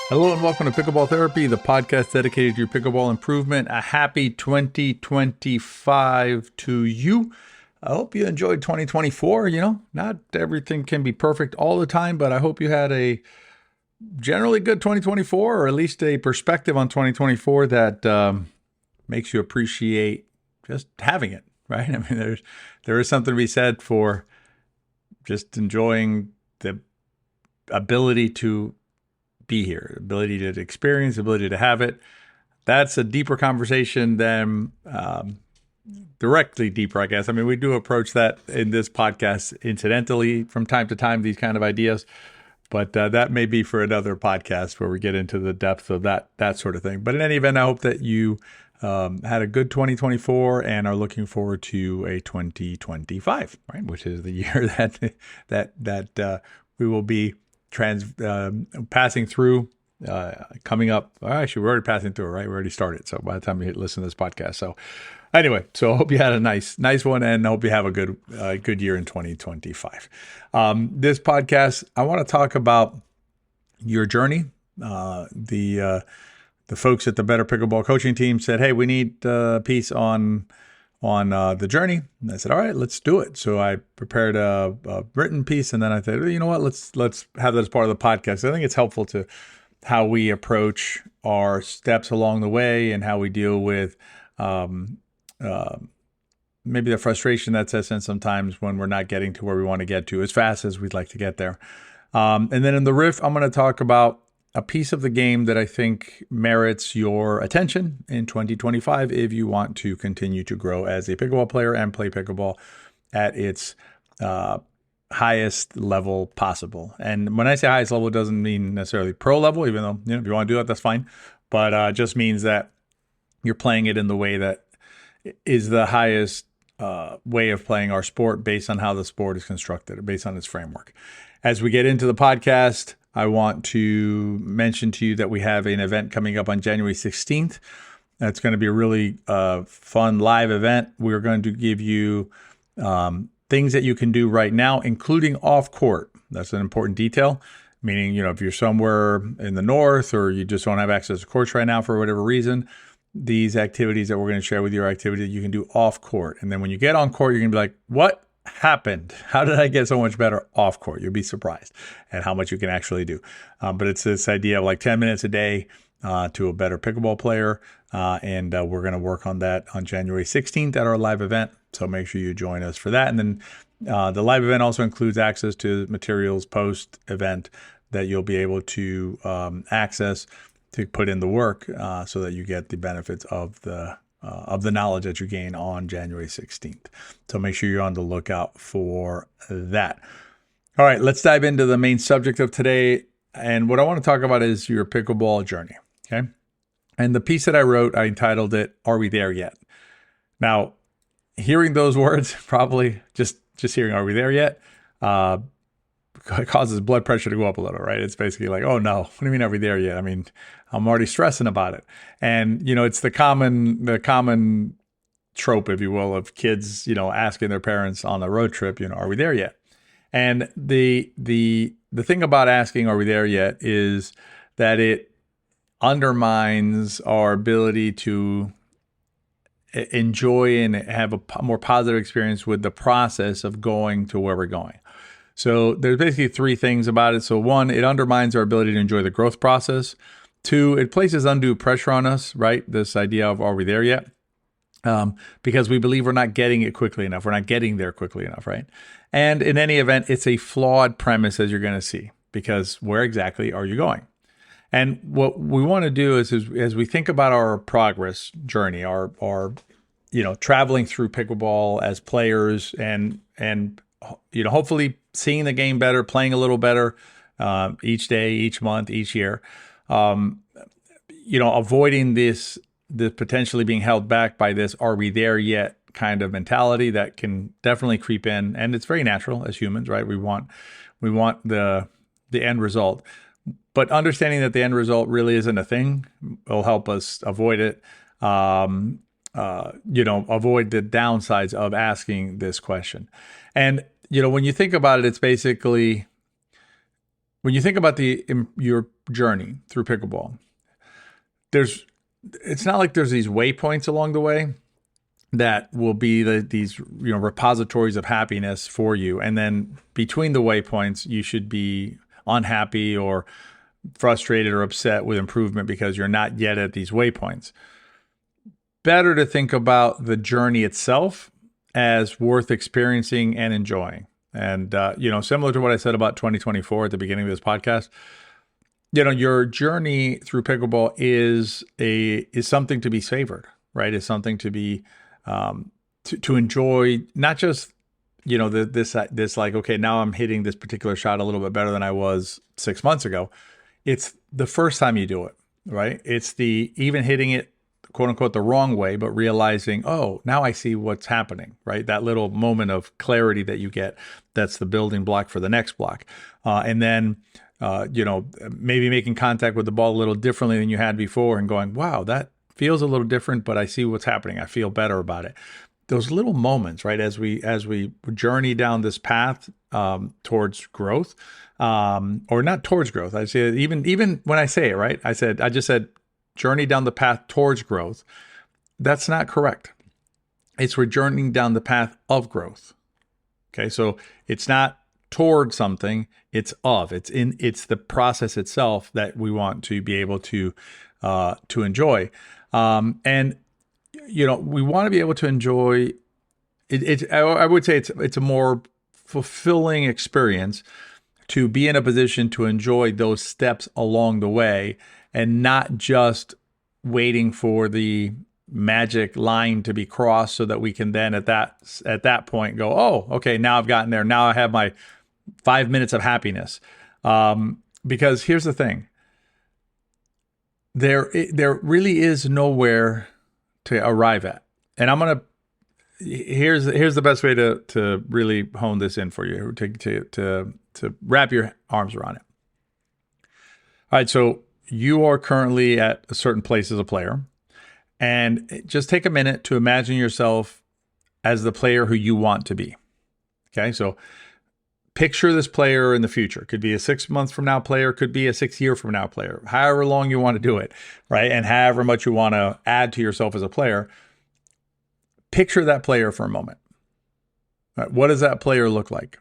Hello and welcome to Pickleball Therapy, the podcast dedicated to your pickleball improvement. A happy 2025 to you. I hope you enjoyed 2024. Not everything can be perfect all the time, but I hope you had a generally good 2024, or at least a perspective on 2024 that makes you appreciate just having it, right? I mean, there is something to be said for just enjoying the ability to be here, ability to experience, ability to have it. That's a deeper conversation than directly deeper, I guess. I mean, we do approach that in this podcast incidentally from time to time, these kind of ideas, but that may be for another podcast where we get into the depth of that sort of thing. But in any event, I hope that you had a good 2024 and are looking forward to a 2025, right? Which is the year that we will be passing through, coming up. Actually, we're already passing through, right? We already started. So by the time you listen to this podcast. So anyway, so I hope you had a nice one, and I hope you have a good year in 2025. This podcast, I want to talk about your journey. The folks at the Better Pickleball coaching team said, "Hey, we need a piece on the journey." And I said, all right, let's do it. So I prepared a written piece, and then I said, you know what, let's have that as part of the podcast. I think it's helpful to how we approach our steps along the way and how we deal with maybe the frustration that sets in sometimes when we're not getting to where we want to get to as fast as we'd like to get there. And then in the riff, I'm going to talk about a piece of the game that I think merits your attention in 2025 if you want to continue to grow as a pickleball player and play pickleball at its highest level possible. And when I say highest level, it doesn't mean necessarily pro level, even though if you want to do that, that's fine. But it just means that you're playing it in the way that is the highest way of playing our sport based on how the sport is constructed, based on its framework. As we get into the podcast, I want to mention to you that we have an event coming up on January 16th. That's going to be a really fun live event. We're going to give you things that you can do right now, including off court. That's an important detail, meaning, if you're somewhere in the north or you just don't have access to courts right now for whatever reason, these activities that we're going to share with you are activities that you can do off court. And then when you get on court, you're going to be like, what happened? How did I get so much better off court? You'll be surprised at how much you can actually do. But it's this idea of like 10 minutes a day to a better pickleball player. And we're going to work on that on January 16th at our live event. So make sure you join us for that. And then the live event also includes access to materials post-event that you'll be able to access to put in the work so that you get the benefits of the knowledge that you gain on January 16th. So make sure you're on the lookout for that. All right, let's dive into the main subject of today. And what I want to talk about is your pickleball journey, okay? And the piece that I wrote, I entitled it, Are We There Yet? Now, hearing those words, probably just hearing Are We There Yet? Causes blood pressure to go up a little, right? It's basically like, oh no, what do you mean are we there yet? I mean, I'm already stressing about it. And, it's the common trope, if you will, of kids, asking their parents on a road trip, are we there yet? And the thing about asking, are we there yet, is that it undermines our ability to enjoy and have a more positive experience with the process of going to where we're going. So there's basically three things about it. So one, it undermines our ability to enjoy the growth process. Two, it places undue pressure on us, right? This idea of, are we there yet? Because we believe we're not getting it quickly enough. We're not getting there quickly enough, right? And in any event, it's a flawed premise, as you're going to see, because where exactly are you going? And what we want to do is as we think about our progress journey, our traveling through pickleball as players and hopefully seeing the game better, playing a little better each day, each month, each year, avoiding this potentially being held back by this "are we there yet" kind of mentality that can definitely creep in, and it's very natural as humans, right? We want the end result, but understanding that the end result really isn't a thing will help us avoid it. Avoid the downsides of asking this question. And when you think about it, it's basically when you think about your journey through pickleball, it's not like there's these waypoints along the way that will be these repositories of happiness for you, and then between the waypoints you should be unhappy or frustrated or upset with improvement because you're not yet at these waypoints. Better to think about the journey itself as worth experiencing and enjoying. And similar to what I said about 2024 at the beginning of this podcast, your journey through pickleball is something to be savored, right? It's something to be to enjoy, not just this like, okay, now I'm hitting this particular shot a little bit better than I was 6 months ago. It's the first time you do it, right? It's the even hitting it, quote unquote, the wrong way, but realizing, oh, now I see what's happening, right? That little moment of clarity that you get, that's the building block for the next block. And then, maybe making contact with the ball a little differently than you had before and going, wow, that feels a little different, but I see what's happening. I feel better about it. Those little moments, right? As we journey down this path towards growth, or not towards growth. I say even when I say it, right? I just said journey down the path towards growth. That's not correct. We're journeying down the path of growth. Okay, so it's not toward something, it's of. It's the process itself that we want to be able to enjoy. And we want to be able to enjoy it. I would say it's a more fulfilling experience to be in a position to enjoy those steps along the way, and not just waiting for the magic line to be crossed so that we can then at that point go, oh, okay, now I've gotten there. Now I have my 5 minutes of happiness. Because here's the thing. There really is nowhere to arrive at. And here's the best way to really hone this in for you, to wrap your arms around it. All right, so you are currently at a certain place as a player, and just take a minute to imagine yourself as the player who you want to be. Okay, so picture this player in the future. Could be a 6 months from now player, could be a 6 year from now player, however long you want to do it, right? And however much you want to add to yourself as a player. Picture that player for a moment. Right, what does that player look like?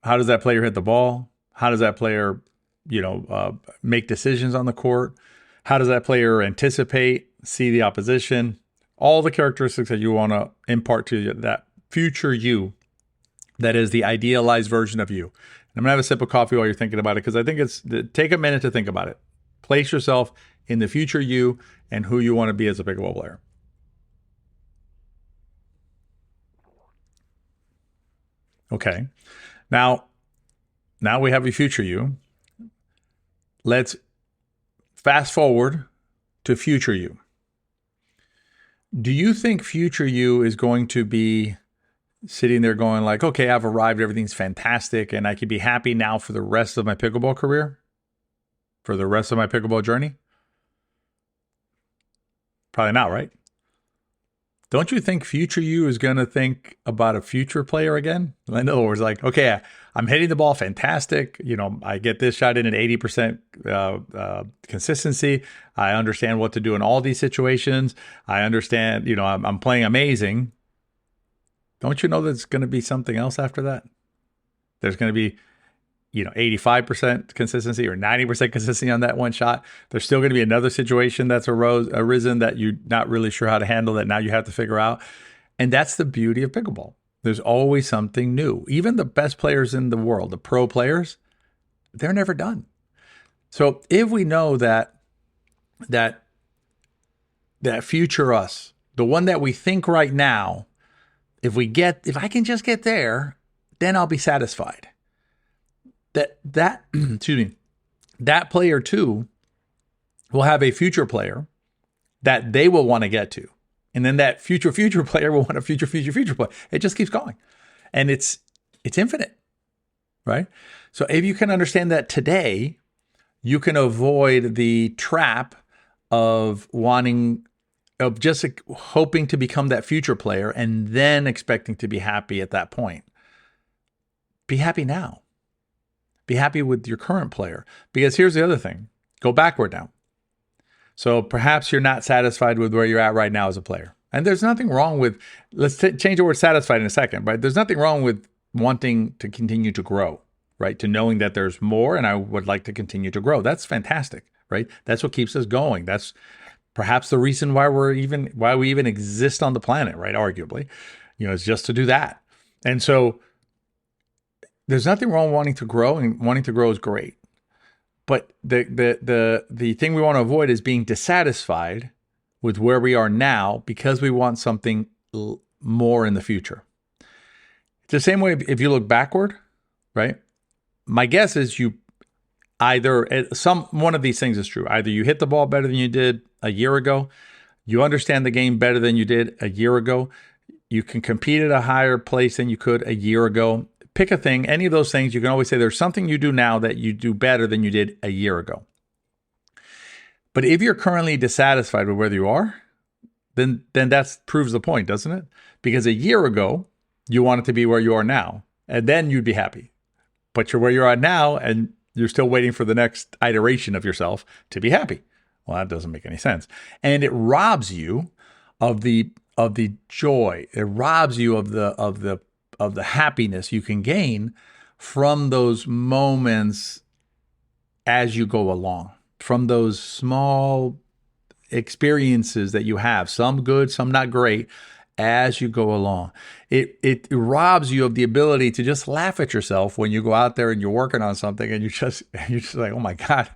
How does that player hit the ball? How does that player make decisions on the court? How does that player anticipate, see the opposition? All the characteristics that you want to impart to that future you, that is the idealized version of you. I'm going to have a sip of coffee while you're thinking about it, because I think take a minute to think about it. Place yourself in the future you and who you want to be as a pickleball player. Okay. Now we have a future you. Let's fast forward to future you. Do you think future you is going to be sitting there going like, okay, I've arrived, everything's fantastic, and I can be happy now for the rest of my pickleball career? For the rest of my pickleball journey? Probably not, right? Don't you think future you is going to think about a future player again? In other words, like, okay, I'm hitting the ball fantastic. I get this shot in at 80% consistency. I understand what to do in all these situations. I understand, I'm playing amazing. Don't you know there's going to be something else after that? There's going to be, 85% consistency or 90% consistency on that one shot. There's still going to be another situation that's arisen that you're not really sure how to handle, that now you have to figure out. And that's the beauty of pickleball. There's always something new. Even the best players in the world, the pro players, they're never done. So if we know that future us, the one that we think right now, if I can just get there, then I'll be satisfied. That excuse me, that player too will have a future player that they will want to get to. And then that future player will want a future player. It just keeps going. And it's infinite, right? So if you can understand that today, you can avoid the trap of just hoping to become that future player and then expecting to be happy at that point. Be happy now. Be happy with your current player. Because here's the other thing. Go backward now. So perhaps you're not satisfied with where you're at right now as a player. And there's nothing wrong with, let's change the word satisfied in a second, but there's nothing wrong with wanting to continue to grow, right? To knowing that there's more and I would like to continue to grow. That's fantastic, right? That's what keeps us going. That's perhaps the reason why we even exist on the planet, right? Arguably, it's just to do that. And so there's nothing wrong with wanting to grow, and wanting to grow is great. But the thing we want to avoid is being dissatisfied with where we are now because we want something more in the future. It's the same way if you look backward, right? My guess is one of these things is true. Either you hit the ball better than you did a year ago, you understand the game better than you did a year ago, you can compete at a higher place than you could a year ago. Pick a thing, any of those things, you can always say there's something you do now that you do better than you did a year ago. But if you're currently dissatisfied with where you are, then that proves the point, doesn't it? Because a year ago, you wanted to be where you are now, and then you'd be happy. But you're where you are now, and you're still waiting for the next iteration of yourself to be happy. Well, that doesn't make any sense. And it robs you of the joy. It robs you of the happiness you can gain from those moments as you go along, from those small experiences that you have, some good, some not great, as you go along. It robs you of the ability to just laugh at yourself when you go out there and you're working on something and you're just like, oh my God,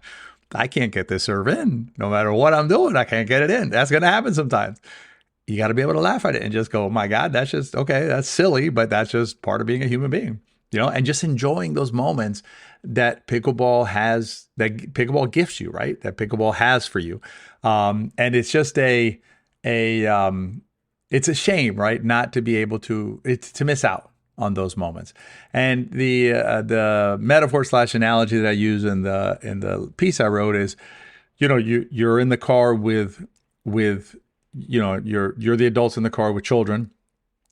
I can't get this serve in. No matter what I'm doing, I can't get it in. That's going to happen sometimes. You got to be able to laugh at it and just go, oh my God, that's just, okay, that's silly, but that's just part of being a human being, and just enjoying those moments that pickleball gifts you, right? That pickleball has for you. And it's just it's a shame, right? Not to be able to miss out on those moments. And the metaphor / analogy that I use in the piece I wrote is, you're in the car with you're the adults in the car with children,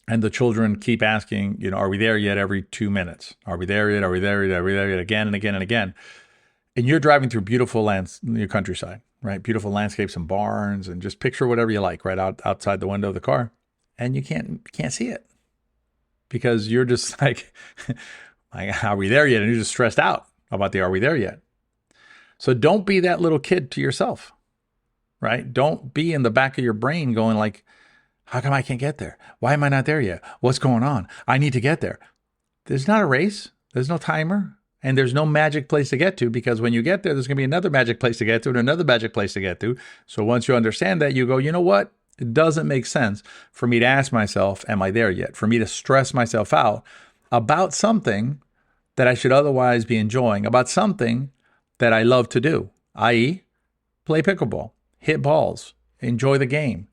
and the children keep asking, are we there yet every 2 minutes? Are we there yet? Are we there yet? Are we there yet? Again and again and again. And you're driving through beautiful your countryside, right? Beautiful landscapes and barns, and just picture whatever you like right outside the window of the car. And you can't see it because you're just like, are we there yet? And you're just stressed out about are we there yet? So don't be that little kid to yourself, right? Don't be in the back of your brain going like, how come I can't get there? Why am I not there yet? What's going on? I need to get there. There's not a race. There's no timer. And there's no magic place to get to, because when you get there, there's going to be another magic place to get to and another magic place to get to. So once you understand that, you go, you know what? It doesn't make sense for me to ask myself, am I there yet? For me to stress myself out about something that I should otherwise be enjoying, about something that I love to do, i.e., play pickleball, hit balls, enjoy the game,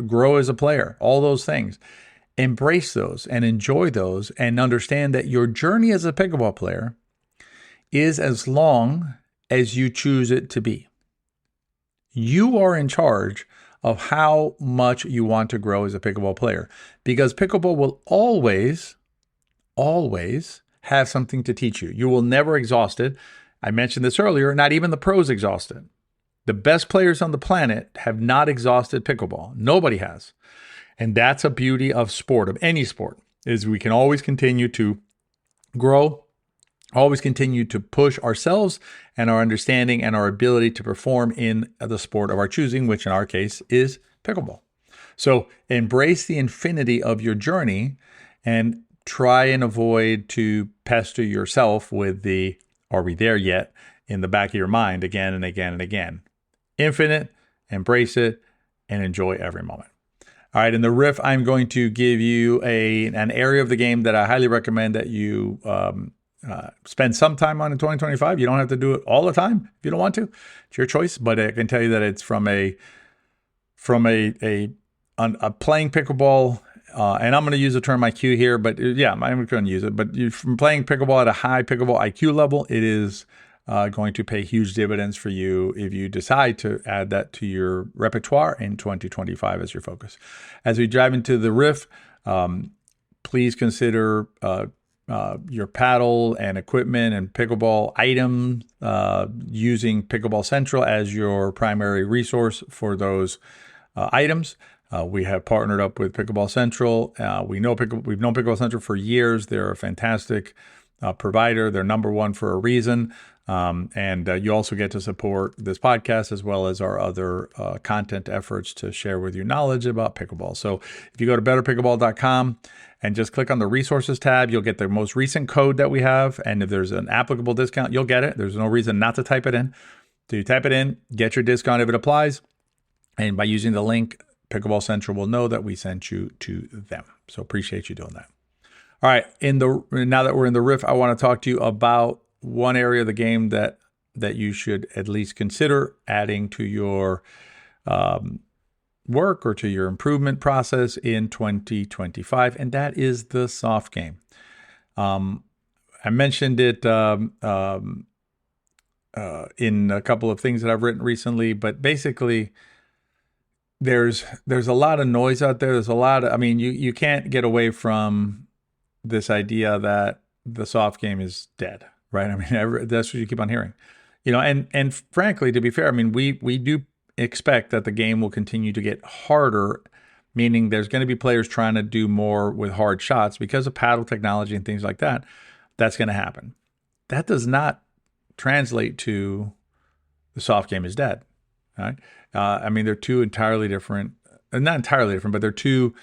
grow as a player, all those things. Embrace those and enjoy those, and understand that your journey as a pickleball player is as long as you choose it to be. You are in charge of how much you want to grow as a pickleball player, because pickleball will always have something to teach you. You will never exhaust it. I mentioned this earlier, not even the pros exhaust it. The best players on the planet have not exhausted pickleball. Nobody has. And that's a beauty of sport, of any sport, is we can always continue to grow, always continue to push ourselves and our understanding and our ability to perform in the sport of our choosing, which in our case is pickleball. So embrace the infinity of your journey and try and avoid to pester yourself with the, are we there yet, in the back of your mind again and again and again. Infinite, embrace it, and enjoy every moment. All right, in the riff, I'm going to give you an area of the game that I highly recommend that you spend some time on in 2025. You don't have to do it all the time if you don't want to. It's your choice, but I can tell you that it's from a playing pickleball, and I'm going to use the term IQ here, but yeah, I'm going to use it. But from playing pickleball at a high pickleball IQ level, it is going to pay huge dividends for you if you decide to add that to your repertoire in 2025 as your focus. As we dive into the riff, please consider your paddle and equipment and pickleball items, using Pickleball Central as your primary resource for those items. We have partnered up with Pickleball Central. We've known Pickleball Central for years. They're a fantastic provider. They're number one for a reason. And you also get to support this podcast as well as our other content efforts to share with you knowledge about pickleball. So if you go to betterpickleball.com and just click on the resources tab, you'll get the most recent code that we have. And if there's an applicable discount, you'll get it. There's no reason not to type it in. So you type it in, get your discount if it applies. And by using the link, Pickleball Central will know that we sent you to them. So appreciate you doing that. All right. Now that we're in the riff, I want to talk to you about one area of the game that you should at least consider adding to your work or to your improvement process in 2025, and that is the soft game. I mentioned it in a couple of things that I've written recently, but basically there's a lot of noise out there. There's a lot of, you can't get away from this idea that the soft game is dead. Right. That's what you keep on hearing, and frankly, to be fair, we do expect that the game will continue to get harder, meaning there's going to be players trying to do more with hard shots because of paddle technology and things like that. That's going to happen. That does not translate to the soft game is dead. Right. They're two entirely different, not entirely different, but they're two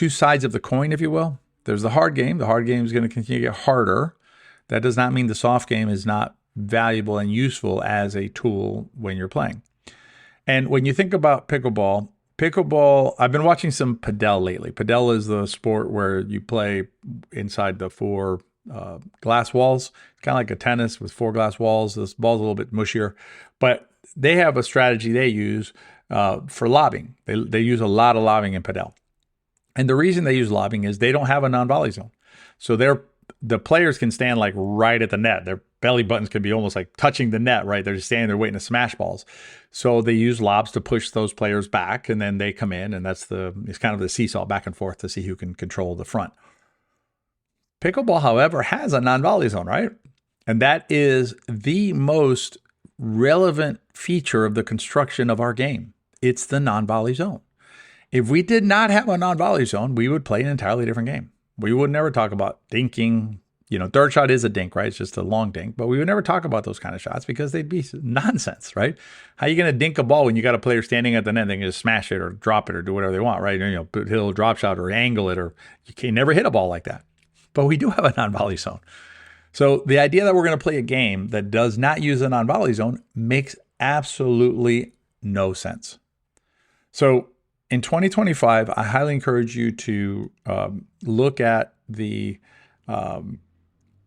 sides of the coin, if you will. There's the hard game. The hard game is going to continue to get harder. That does not mean the soft game is not valuable and useful as a tool when you're playing. And when you think about pickleball, I've been watching some padel lately. Padel is the sport where you play inside the four glass walls, kind of like a tennis with four glass walls. This ball's a little bit mushier, but they have a strategy they use for lobbing. They use a lot of lobbing in padel. And the reason they use lobbing is they don't have a non-volley zone. So the players can stand like right at the net. Their belly buttons can be almost like touching the net, right? They're just standing there waiting to smash balls. So they use lobs to push those players back, and then they come in, and it's kind of the seesaw back and forth to see who can control the front. Pickleball, however, has a non-volley zone, right? And that is the most relevant feature of the construction of our game. It's the non-volley zone. If we did not have a non-volley zone, we would play an entirely different game. We would never talk about dinking. Third shot is a dink, right? It's just a long dink. But we would never talk about those kind of shots because they'd be nonsense, right? How are you going to dink a ball when you got a player standing at the net? They can just smash it or drop it or do whatever they want, right? Hit a little drop shot or angle it, or you can never hit a ball like that. But we do have a non-volley zone. So the idea that we're going to play a game that does not use a non-volley zone makes absolutely no sense. So in 2025, I highly encourage you to look at the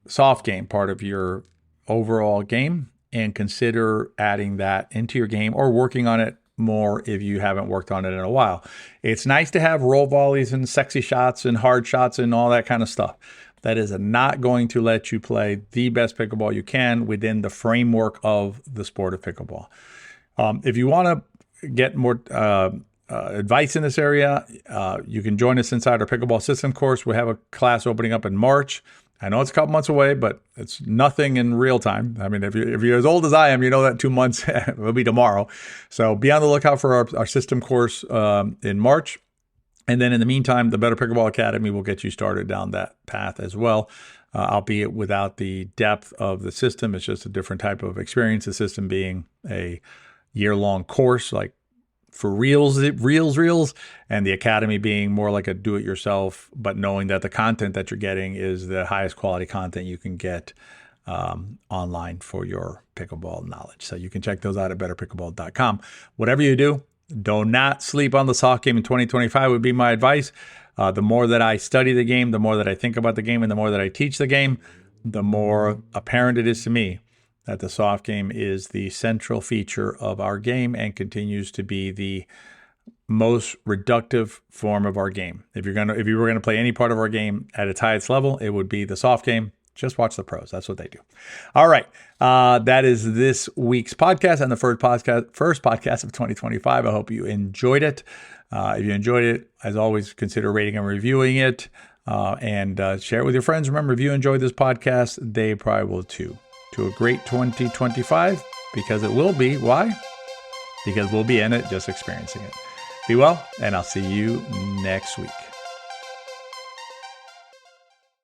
soft game part of your overall game and consider adding that into your game or working on it more if you haven't worked on it in a while. It's nice to have roll volleys and sexy shots and hard shots and all that kind of stuff. That is not going to let you play the best pickleball you can within the framework of the sport of pickleball. If you want to get more advice in this area, you can join us inside our pickleball system course. We have a class opening up in March. I know it's a couple months away, but it's nothing in real time. If you're as old as I am, you know that 2 months will be tomorrow. So be on the lookout for our system course in March. And then in the meantime, the Better Pickleball Academy will get you started down that path as well, albeit without the depth of the system. It's just a different type of experience, the system being a year-long course, like for reels, and the academy being more like a do-it-yourself, but knowing that the content that you're getting is the highest quality content you can get online for your pickleball knowledge. So you can check those out at betterpickleball.com. Whatever you do not sleep on the soft game in 2025 would be my advice. The more that I study the game, the more that I think about the game, and the more that I teach the game, the more apparent it is to me that the soft game is the central feature of our game and continues to be the most reductive form of our game. If you were gonna play any part of our game at its highest level, it would be the soft game. Just watch the pros. That's what they do. All right. That is this week's podcast and the first podcast of 2025. I hope you enjoyed it. If you enjoyed it, as always, consider rating and reviewing it. and share it with your friends. Remember, if you enjoyed this podcast, they probably will too. To a great 2025, because it will be. Why? Because we'll be in it, just experiencing it. Be well, and I'll see you next week.